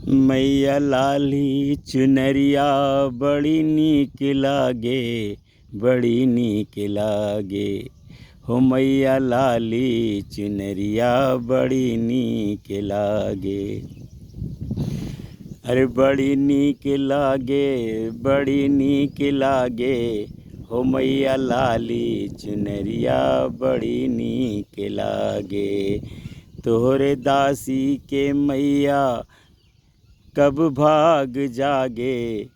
मैया लाली चुनरिया बड़ी नीक लागे, बड़ी नीक लागे। हो मैया लाली चुनरिया बड़ी नीक लागे। अरे बड़ी नीक लागे, बड़ी नीक लागे। हो मैया लाली चुनरिया बड़ी नीक लागे। तोहरे दासी के मैया कब भाग जागे।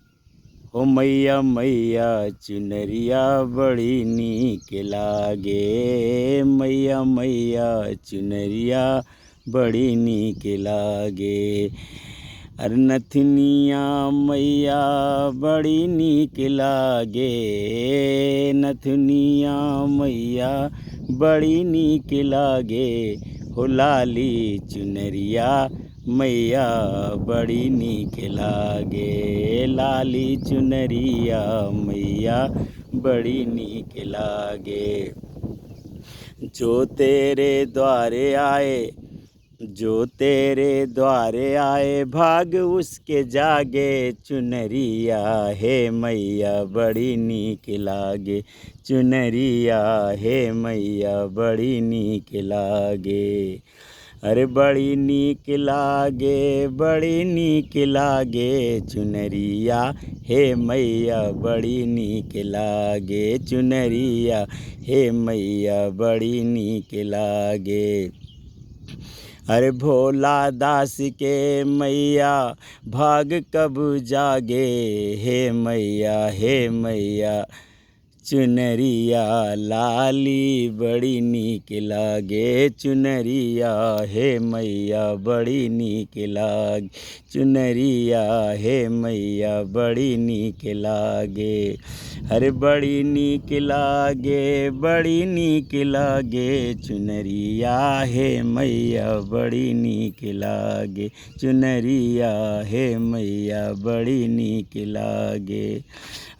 हो मैया मैया चुनरिया बड़ी नीक लागे। मैया मैया चुनरिया बड़ी नीक लागे। अरे नथुनिया मैया बड़ी नीक लागे। नथुनिया मैया बड़ी नीक लागे। हो लाली चुनरिया मैया बड़ी नीक लागे। लाली चुनरिया मैया बड़ी नीक लागे। जो तेरे द्वारे आए, जो तेरे द्वारे आए, भाग उसके जागे। चुनरिया हे मैया बड़ी नीक लागे। चुनरिया हे मैया बड़ी नीक लागे। अरे बड़ी नीक लागे, बड़ी नीक लागे। चुनरिया हे मैया बड़ी नीक लागे। चुनरिया हे मैया बड़ी नीक लागे। अरे भोला दास के मैया भाग कब जागे। हे मैया हे मैया चुनरिया लाली बड़ी नीक लागे। चुनरिया हे मैया बड़ी नीक लागे। चुनरिया हे मैया बड़ी नीक लागे। अरे बड़ी नीक लागे, बड़ी नीक लागे। चुनरिया हे मैया बड़ी नीक लागे। चुनरिया हे मैया बड़ी नीक लागे।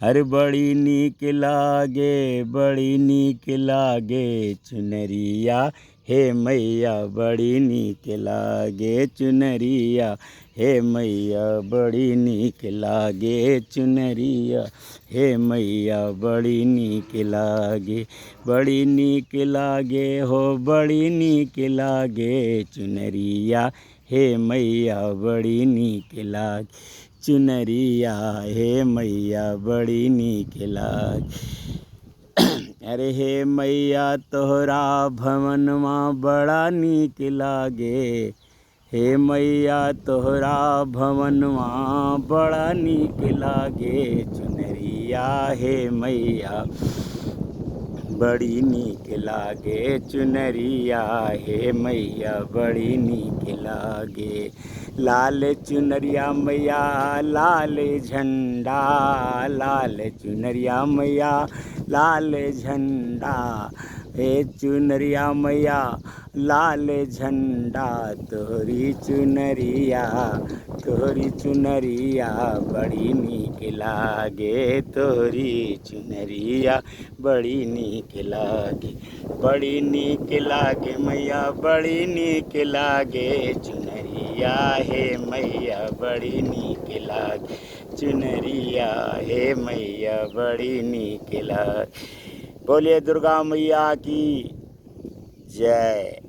अरे बड़ी नीक लागे, बड़ी नीक लागे। चुनरिया हे मैया बड़ी नीक लागे। चुनरिया हे मैया बड़ी नीक लागे। चुनरिया हे मैया बड़ी नीक लागे। बड़ी नीक लागे हो बड़ी नीक लागे। चुनरिया हे मैया बड़ी नीक लागे। चुनरिया हे मैया बड़ी नीक लागे। अरे हे मैया तोहरा भवनमा बड़ा नीक लागे। हे मैया तोहरा भवनमा बड़ा नीक लागे। चुनरिया हे मैया बड़ी नीक लागे। चुनरिया हे मैया बड़ी नीक लागे। लाल चुनरिया मैया लाल झंडा। लाल चुनरिया मैया लाल झंडा। हे चुनरिया मैया लाल झंडा। तोहरी चुनरिया, तोहरी चुनरिया बड़ी नीक लागे। तोहरी चुनरिया बड़ी नीक लागे। बड़ी नीक लागे मैया बड़ी नीक लागे। चुनरिया हे मैया बड़ी नीक लागे। चुनरिया हे मैया बड़ी नीक लागे। बोलिए दुर्गा मैया की जय।